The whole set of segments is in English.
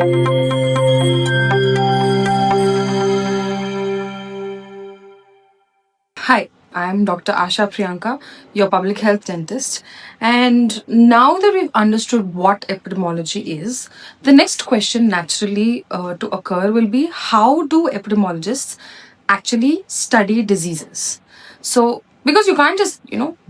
Hi, I'm Dr. Asha Priyanka, your public health dentist. And now that we've understood what epidemiology is, the next question naturally to occur will be, how do epidemiologists actually study diseases? So, because you can't just,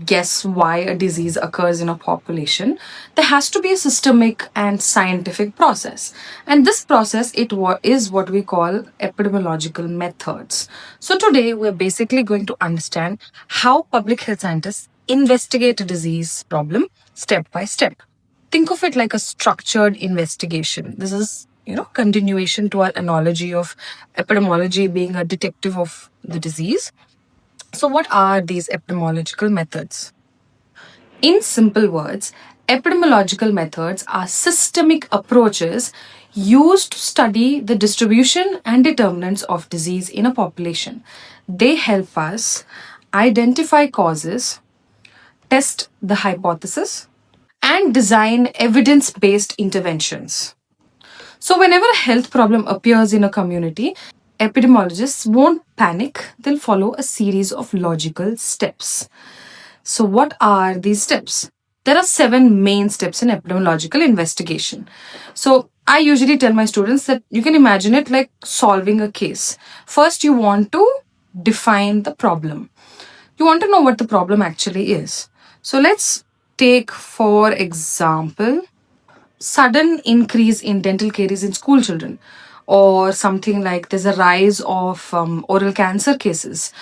guess why a disease occurs in a population, there has to be a systemic and scientific process. And this process is what we call epidemiological methods. So today we're basically going to understand how public health scientists investigate a disease problem step by step. Think of it like a structured investigation. This is, continuation to our analogy of epidemiology being a detective of the disease. So, what are these epidemiological methods? In simple words, epidemiological methods are systemic approaches used to study the distribution and determinants of disease in a population. They help us identify causes, test the hypothesis, and design evidence based interventions. So, whenever a health problem appears in a community, epidemiologists won't panic, they'll follow a series of logical steps. So, what are these steps? There are 7 main steps in epidemiological investigation. So, I usually tell my students that you can imagine it like solving a case. First, you want to define the problem. You want to know what the problem actually is. So, let's take, for example, sudden increase in dental caries in school children, or something like there's a rise of oral cancer cases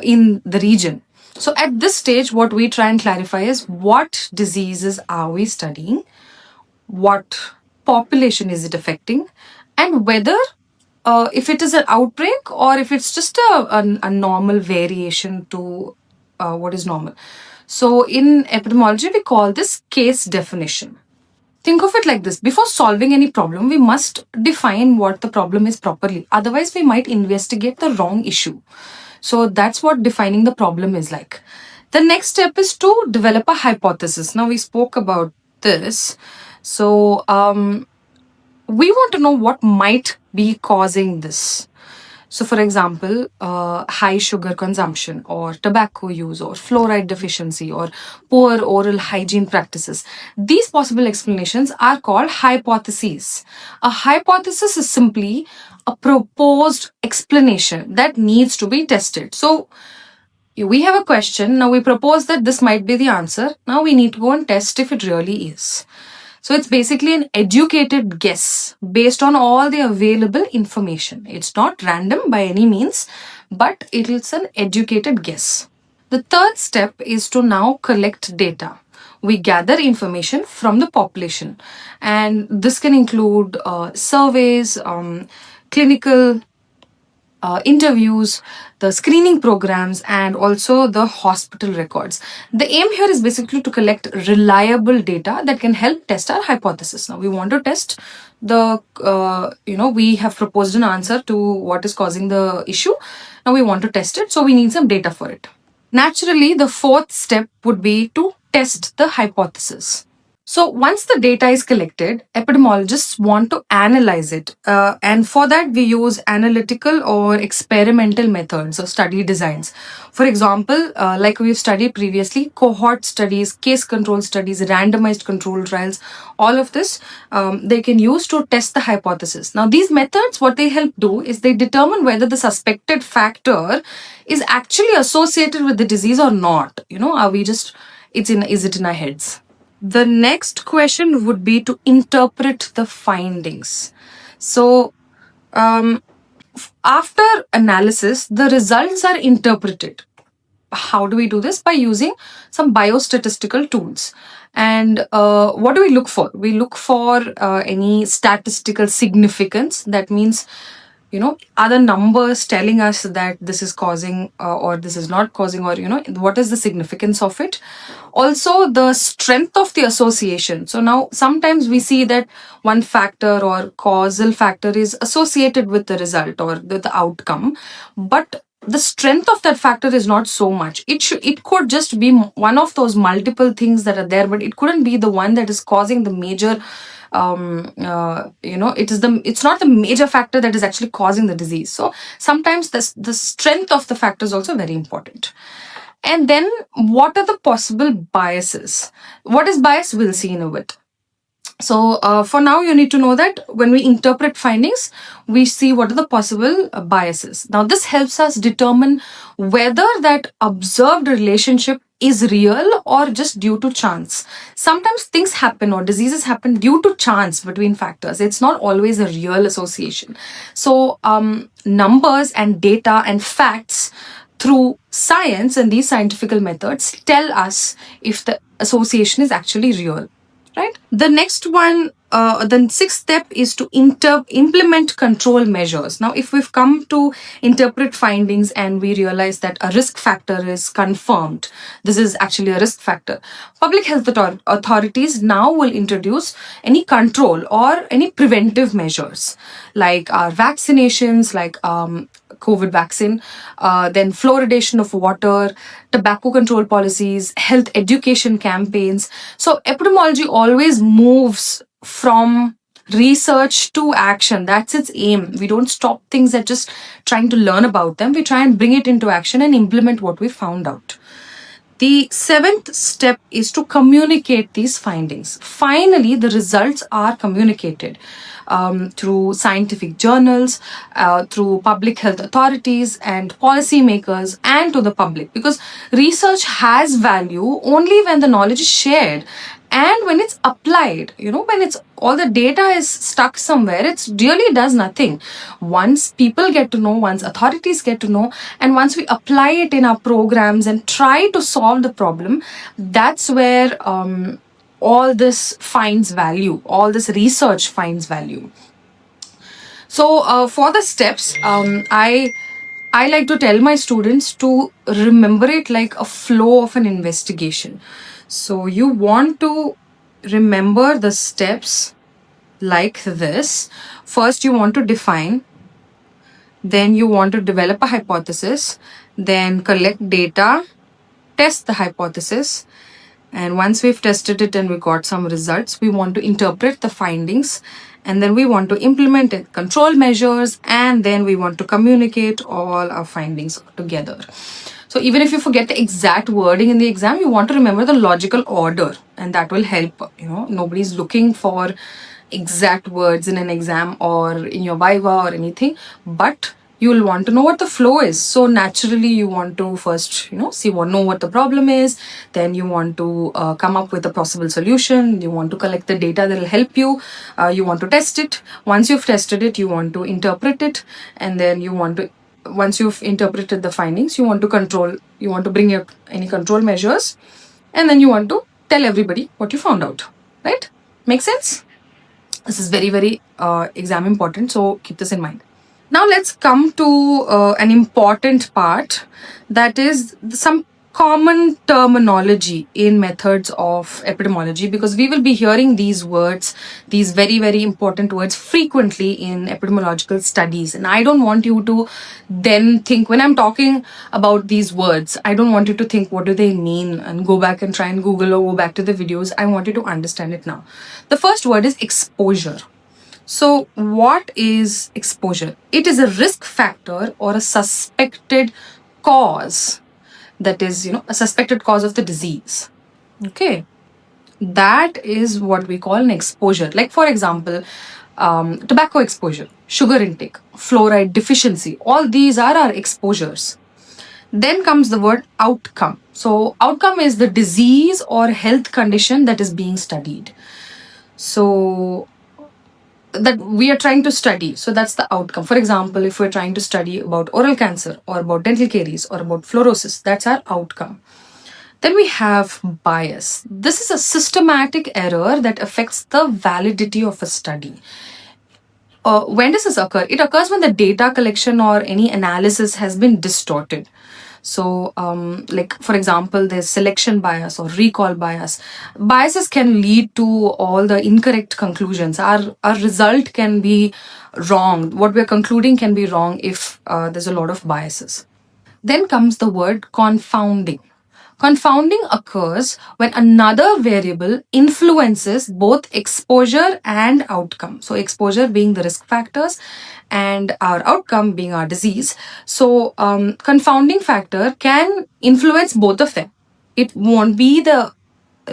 in the region. So at this stage, what we try and clarify is, what diseases are we studying, what population is it affecting, and whether if it is an outbreak or if it's just a normal variation to what is normal. So in epidemiology, we call this case definition. Think of it like this: before solving any problem, we must define what the problem is properly. Otherwise, we might investigate the wrong issue. So that's what defining the problem is like. The next step is to develop a hypothesis. Now, we spoke about this. So, we want to know what might be causing this. So, for example, high sugar consumption, or tobacco use, or fluoride deficiency, or poor oral hygiene practices. These possible explanations are called hypotheses. A hypothesis is simply a proposed explanation that needs to be tested. So, we have a question. Now, we propose that this might be the answer. Now, we need to go and test if it really is. So it's basically an educated guess based on all the available information. It's not random by any means, but it is an educated guess. The third step is to now collect data. We gather information from the population, and this can include surveys, clinical interviews, the screening programs, and also the hospital records. The aim here is basically to collect reliable data that can help test our hypothesis. Now, we want to test the, we have proposed an answer to what is causing the issue. Now, we want to test it, so we need some data for it. Naturally, the fourth step would be to test the hypothesis. So once the data is collected, epidemiologists want to analyze it. And for that, we use analytical or experimental methods or study designs. For example, like we've studied previously, cohort studies, case control studies, randomized control trials, all of this, they can use to test the hypothesis. Now, these methods, what they help do is they determine whether the suspected factor is actually associated with the disease or not. Is it in our heads? The next question would be to interpret the findings. So, after analysis, the results are interpreted. How do we do this? By using some biostatistical tools. And what do we look for? We look for any statistical significance. That means, are the numbers telling us that this is causing or this is not causing, or, what is the significance of it? Also, the strength of the association. So now sometimes we see that one factor or causal factor is associated with the result or the outcome, but the strength of that factor is not so much. It could just be one of those multiple things that are there, but it couldn't be the one that is causing the major it's not the major factor that is actually causing the disease. So sometimes the strength of the factor is also very important. And then what are the possible biases? What is bias? We'll see in a bit. So for now, you need to know that when we interpret findings, we see what are the possible biases. Now, this helps us determine whether that observed relationship is real or just due to chance. Sometimes things happen or diseases happen due to chance between factors. It's not always a real association. So numbers and data and facts through science and these scientific methods tell us if the association is actually real. Right. The next one, the sixth step is to implement control measures. Now, if we've come to interpret findings and we realize that a risk factor is confirmed, this is actually a risk factor. Public health authorities now will introduce any control or any preventive measures like our vaccinations, like COVID vaccine, then fluoridation of water, tobacco control policies, health education campaigns. So epidemiology always moves from research to action. That's its aim. We don't stop things at just trying to learn about them. We try and bring it into action and implement what we found out. The seventh step is to communicate these findings. Finally, the results are communicated through scientific journals, through public health authorities and policymakers, and to the public. Because research has value only when the knowledge is shared and when it's applied. When it's all the data is stuck somewhere, it really does nothing. Once people get to know, once authorities get to know, and once we apply it in our programs and try to solve the problem, that's where all this finds value, all this research finds value. So for the steps, I like to tell my students to remember it like a flow of an investigation. So you want to remember the steps like this. First, you want to define. Then you want to develop a hypothesis. Then collect data, test the hypothesis. And once we've tested it and we got some results, we want to interpret the findings. And then we want to implement it, control measures, and then we want to communicate all our findings together. So even if you forget the exact wording in the exam, you want to remember the logical order, and that will help. Nobody's looking for exact words in an exam or in your viva or anything, but you'll want to know what the flow is. So naturally, you want to first, know what the problem is. Then you want to come up with a possible solution. You want to collect the data that will help you. You want to test it. Once you've tested it, you want to interpret it. And then once you've interpreted the findings, you want to bring up any control measures. And then you want to tell everybody what you found out. Right? Make sense? This is very, very exam important. So keep this in mind. Now let's come to an important part, that is some common terminology in methods of epidemiology, because we will be hearing these words, these very, very important words frequently in epidemiological studies. And I don't want you to then think, when I'm talking about these words, I don't want you to think, what do they mean? And go back and try and Google or go back to the videos. I want you to understand it now. The first word is exposure. So what is exposure? It is a risk factor or a suspected cause, that is, a suspected cause of the disease. Okay. That is what we call an exposure. Like, for example, tobacco exposure, sugar intake, fluoride deficiency, all these are our exposures. Then comes the word outcome. So outcome is the disease or health condition that is being studied. So that we are trying to study. So that's the outcome. For example, if we're trying to study about oral cancer or about dental caries or about fluorosis, that's our outcome. Then we have bias. This is a systematic error that affects the validity of a study. When does this occur? It occurs when the data collection or any analysis has been distorted. So, like, for example, there's selection bias or recall bias. Biases can lead to all the incorrect conclusions. Our result can be wrong. What we're concluding can be wrong if there's a lot of biases. Then comes the word confounding. Confounding occurs when another variable influences both exposure and outcome. So, exposure being the risk factors and our outcome being our disease. So, confounding factor can influence both of them. It won't be the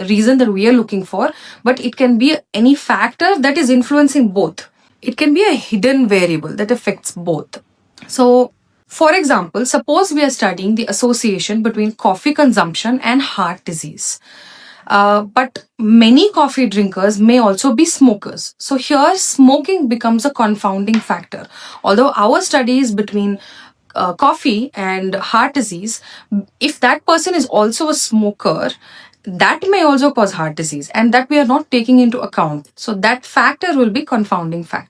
reason that we are looking for, but it can be any factor that is influencing both. It can be a hidden variable that affects both. So, for example, suppose we are studying the association between coffee consumption and heart disease. But many coffee drinkers may also be smokers. So, here smoking becomes a confounding factor. Although our studies between coffee and heart disease, if that person is also a smoker, that may also cause heart disease, and that we are not taking into account. So, that factor will be confounding factor.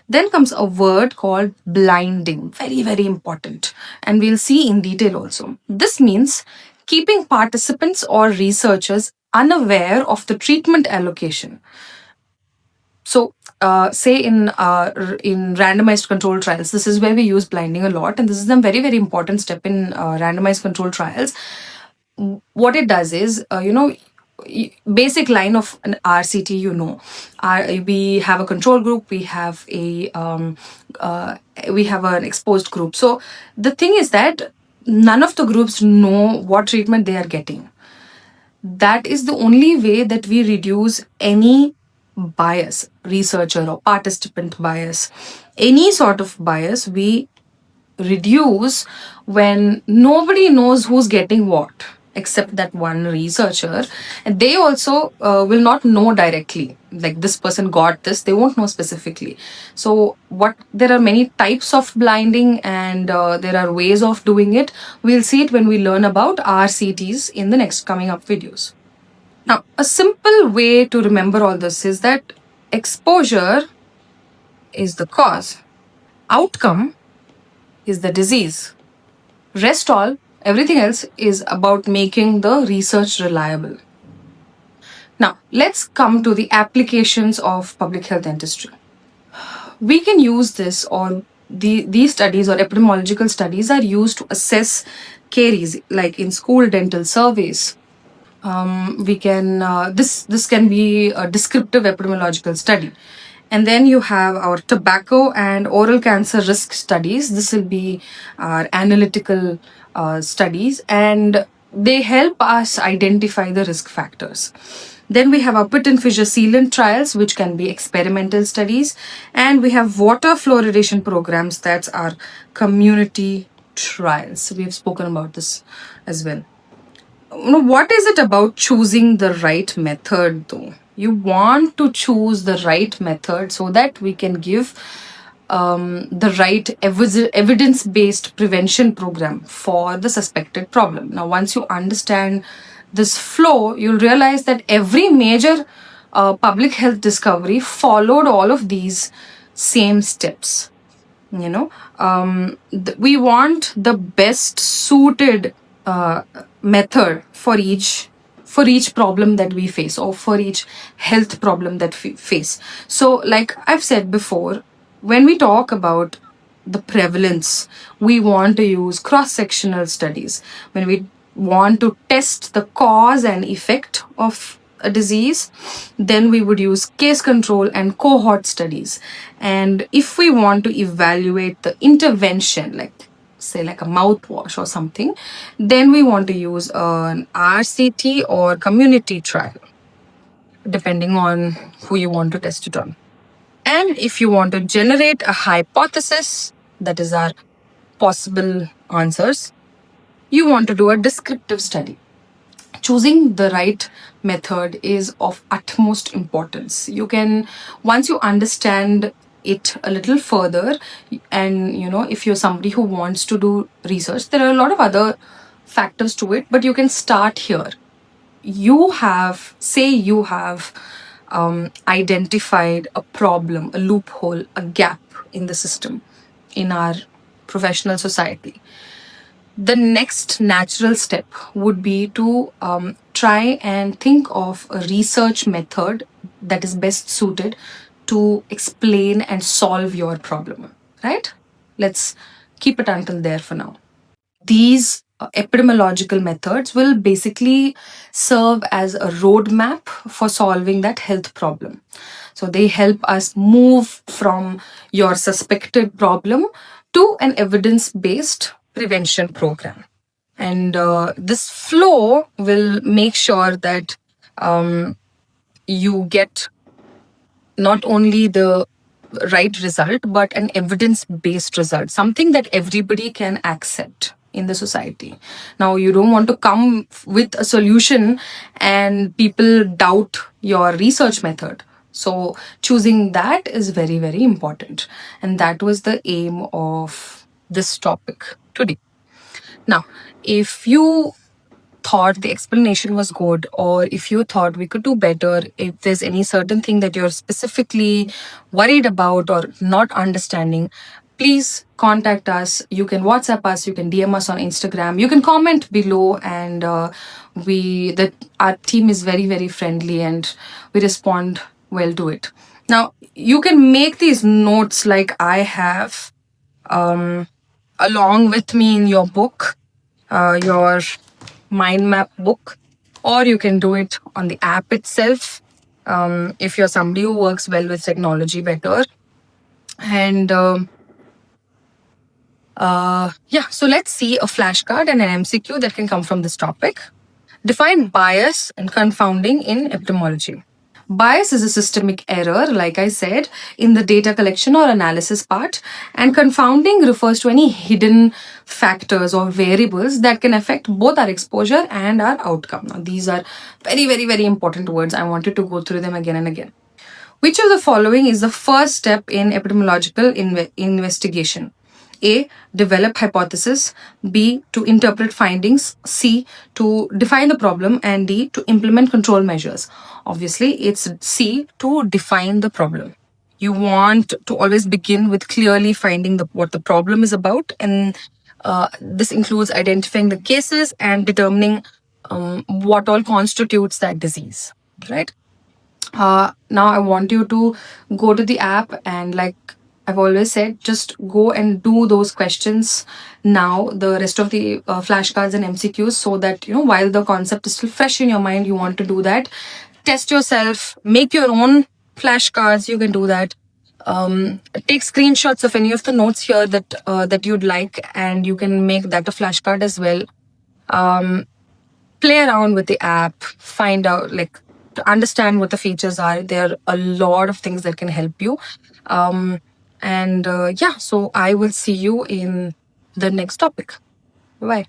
Then comes a word called blinding, very, very important. And we'll see in detail also. This means keeping participants or researchers unaware of the treatment allocation. So, say in randomized control trials, this is where we use blinding a lot, and this is a very, very important step in randomized control trials. What it does is, basic line of an RCT, we have a control group, we have an exposed group. So the thing is that none of the groups know what treatment they are getting. That is the only way that we reduce any bias, researcher or participant bias, any sort of bias we reduce when nobody knows who's getting what except that one researcher, and they also will not know directly, like this person got this, they won't know specifically. So there are many types of blinding, and there are ways of doing it. We'll see it when we learn about RCTs in the next coming up videos. Now, a simple way to remember all this is that exposure is the cause, outcome is the disease. Rest all, everything else is about making the research reliable. Now, let's come to the applications of public health dentistry. We can use this, or these studies or epidemiological studies are used to assess caries, like in school dental surveys. This can be a descriptive epidemiological study. And then you have our tobacco and oral cancer risk studies. This will be our analytical studies, and they help us identify the risk factors. Then we have our pit and fissure sealant trials, which can be experimental studies. And we have water fluoridation programs, that's our community trials. We've spoken about this as well. What is it about choosing the right method though? You want to choose the right method so that we can give the right evidence-based prevention program for the suspected problem. Now, once you understand this flow, you'll realize that every major public health discovery followed all of these same steps. We want the best suited method for each problem that we face, or for each health problem that we face. So, like I've said before, when we talk about the prevalence, we want to use cross-sectional studies. When we want to test the cause and effect of a disease, then we would use case control and cohort studies. And if we want to evaluate the intervention, like say like a mouthwash or something, then we want to use an RCT or community trial, depending on who you want to test it on. And if you want to generate a hypothesis, that is our possible answers, you want to do a descriptive study. Choosing the right method is of utmost importance. Once you understand it a little further, and if you're somebody who wants to do research, there are a lot of other factors to it, but you can start here. You have identified a problem, a loophole, a gap in the system, in our professional society. The next natural step would be to try and think of a research method that is best suited to explain and solve your problem, right? Let's keep it until there for now. These epidemiological methods will basically serve as a roadmap for solving that health problem. So they help us move from your suspected problem to an evidence based prevention program. And this flow will make sure that you get not only the right result, but an evidence based result, something that everybody can accept in the society. Now, you don't want to come with a solution and people doubt your research method. So, choosing that is very, very important. And that was the aim of this topic today. Now, if you thought the explanation was good, or if you thought we could do better, if there's any certain thing that you're specifically worried about or not understanding, please contact us. You can WhatsApp us, you can DM us on Instagram, you can comment below, and our team is very, very friendly and we respond well to it. Now, you can make these notes like I have along with me in your book, your mind map book, or you can do it on the app itself if you're somebody who works well with technology better. And so let's see a flashcard and an MCQ that can come from this topic. Define bias and confounding in epidemiology. Bias is a systemic error, like I said, in the data collection or analysis part, and confounding refers to any hidden factors or variables that can affect both our exposure and our outcome. Now, these are very, very, very important words. I wanted to go through them again and again. Which of the following is the first step in epidemiological investigation? A. Develop hypothesis. B. To interpret findings. C. To define the problem. And D. To implement control measures. Obviously, it's C. To define the problem. You want to always begin with clearly finding what the problem is about. And this includes identifying the cases and determining what all constitutes that disease. Right? Now I want you to go to the app and, like I've always said, just go and do those questions now, the rest of the flashcards and MCQs, so that, while the concept is still fresh in your mind, you want to do that. Test yourself, make your own flashcards, you can do that. Take screenshots of any of the notes here that you'd like, and you can make that a flashcard as well. Play around with the app, find out, to understand what the features are. There are a lot of things that can help you. So I will see you in the next topic. Bye.